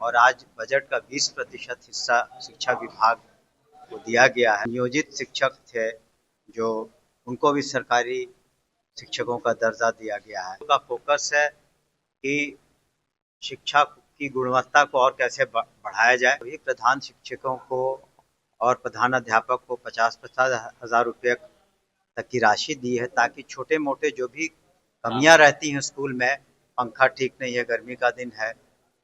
और आज बजट का 20% हिस्सा शिक्षा विभाग को दिया गया है। नियोजित शिक्षक थे जो उनको भी सरकारी शिक्षकों का दर्जा दिया गया है। उनका फोकस है कि शिक्षा की गुणवत्ता को और कैसे बढ़ाया जाए। वही प्रधान शिक्षकों को और प्रधानाध्यापक को 50-50 हज़ार रुपये तक की राशि दी है, ताकि छोटे मोटे जो भी कमियां रहती हैं स्कूल में, पंखा ठीक नहीं है, गर्मी का दिन है,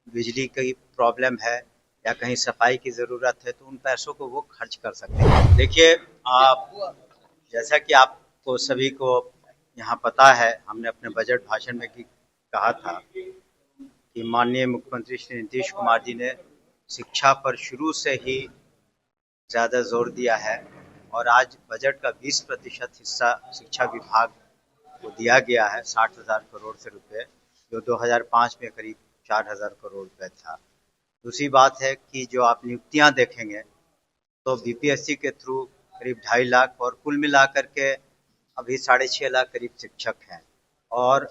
बिजली की प्रॉब्लम है या कहीं सफाई की ज़रूरत है, तो उन पैसों को वो खर्च कर सकते हैं। देखिए, आप जैसा कि आपको सभी को यहाँ पता है, हमने अपने बजट भाषण में भी कहा था कि माननीय मुख्यमंत्री श्री नीतीश कुमार जी ने शिक्षा पर शुरू से ही ज़्यादा जोर दिया है और आज बजट का 20% हिस्सा शिक्षा विभाग को दिया गया है 60,000 करोड़ से रुपए, जो 2005 में करीब 4,000 करोड़ रुपए था। दूसरी बात है कि जो आप नियुक्तियां देखेंगे तो बीपीएससी के थ्रू करीब 2.5 लाख और कुल मिलाकर के अभी 6.5 लाख करीब शिक्षक हैं। और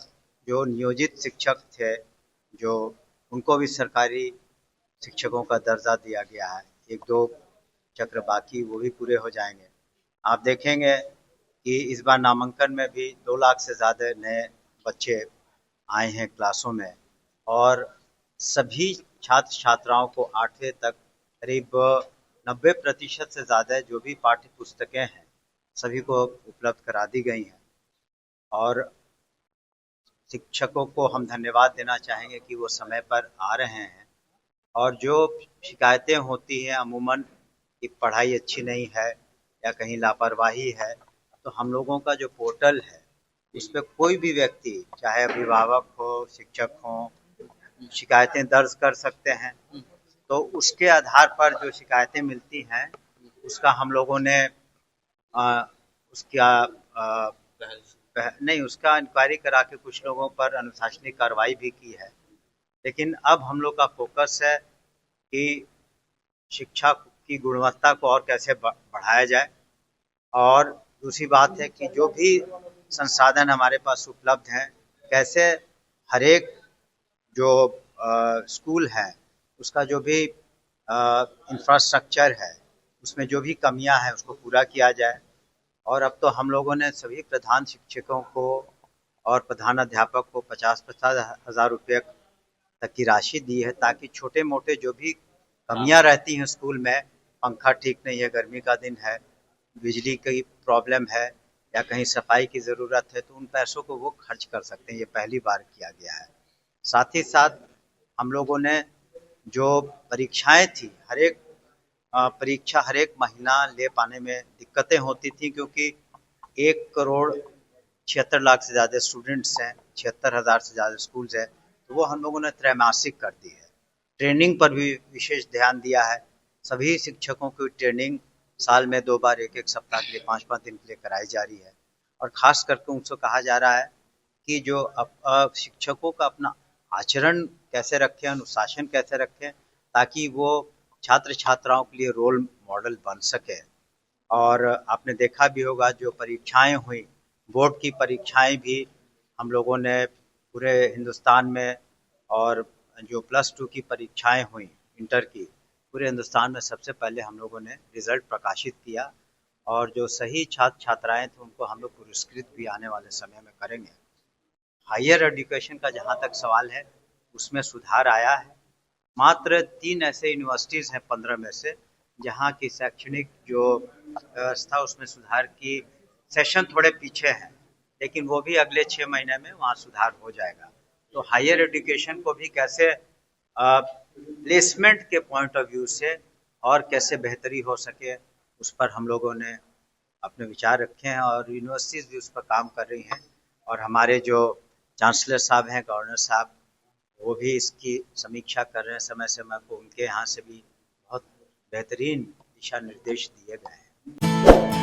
जो नियोजित शिक्षक थे जो उनको भी सरकारी शिक्षकों का दर्जा दिया गया है। 1-2 चक्र बाकी, वो भी पूरे हो जाएंगे। आप देखेंगे कि इस बार नामांकन में भी 2 लाख से ज़्यादा नए बच्चे आए हैं क्लासों में और सभी छात्र छात्राओं को 8वीं तक करीब 90% से ज़्यादा जो भी पाठ्य पुस्तकें हैं सभी को उपलब्ध करा दी गई हैं। और शिक्षकों को हम धन्यवाद देना चाहेंगे कि वो समय पर आ रहे हैं। और जो शिकायतें होती हैं अमूमन कि पढ़ाई अच्छी नहीं है या कहीं लापरवाही है, तो हम लोगों का जो पोर्टल है उस पर कोई भी व्यक्ति, चाहे अभिभावक हो, शिक्षक हो, शिकायतें दर्ज कर सकते हैं। तो उसके आधार पर जो शिकायतें मिलती हैं उसका हम लोगों ने उसका इंक्वायरी करा के कुछ लोगों पर अनुशासनिक कार्रवाई भी की है। लेकिन अब हम लोग का फोकस है कि शिक्षा की गुणवत्ता को और कैसे बढ़ाया जाए। और दूसरी बात है कि जो भी संसाधन हमारे पास उपलब्ध हैं, कैसे हर एक जो स्कूल है उसका जो भी इंफ्रास्ट्रक्चर है उसमें जो भी कमियां हैं उसको पूरा किया जाए। और अब तो हम लोगों ने सभी प्रधान शिक्षकों को और प्रधानाध्यापक को 50-50 हज़ार रुपये तक की राशि दी है, ताकि छोटे मोटे जो भी कमियां रहती हैं स्कूल में, पंखा ठीक नहीं है, गर्मी का दिन है, बिजली की प्रॉब्लम है या कहीं सफाई की ज़रूरत है, तो उन पैसों को वो खर्च कर सकते हैं। ये पहली बार किया गया है। साथ ही साथ हम लोगों ने जो परीक्षाएं थी, हर एक परीक्षा हर एक महीना ले पाने में दिक्कतें होती थी, क्योंकि 1,76,00,000 से ज़्यादा स्टूडेंट्स हैं, 76,000 से ज़्यादा स्कूल्स हैं, तो वो हम लोगों ने त्रैमासिक कर दी है। ट्रेनिंग पर भी विशेष ध्यान दिया है। सभी शिक्षकों की ट्रेनिंग साल में 2 बार 1-1 सप्ताह के लिए 5-5 दिन के लिए कराई जा रही है। और ख़ास करके उनसे कहा जा रहा है कि जो शिक्षकों का अपना आचरण कैसे रखें, अनुशासन कैसे रखें, ताकि वो छात्र छात्राओं के लिए रोल मॉडल बन सके। और आपने देखा भी होगा जो परीक्षाएं हुई, बोर्ड की परीक्षाएं भी हम लोगों ने पूरे हिंदुस्तान में, और जो +2 की परीक्षाएं हुई इंटर की, पूरे हिंदुस्तान में सबसे पहले हम लोगों ने रिजल्ट प्रकाशित किया। और जो सही छात्र छात्राएं थे उनको हम लोग पुरस्कृत भी आने वाले समय में करेंगे। हायर एजुकेशन का जहाँ तक सवाल है उसमें सुधार आया है। मात्र 3 ऐसे यूनिवर्सिटीज़ हैं 15 में से जहाँ की शैक्षणिक जो व्यवस्था उसमें सुधार की सेशन थोड़े पीछे हैं, लेकिन वो भी अगले 6 महीने में वहाँ सुधार हो जाएगा। तो हायर एजुकेशन को भी कैसे प्लेसमेंट के पॉइंट ऑफ व्यू से और कैसे बेहतरी हो सके, उस पर हम लोगों ने अपने विचार रखे हैं और यूनिवर्सिटीज़ भी उस पर काम कर रही हैं। और हमारे जो चांसलर साहब हैं, गवर्नर साहब, वो भी इसकी समीक्षा कर रहे हैं समय समय को। उनके यहाँ से भी बहुत बेहतरीन दिशा निर्देश दिए गए हैं।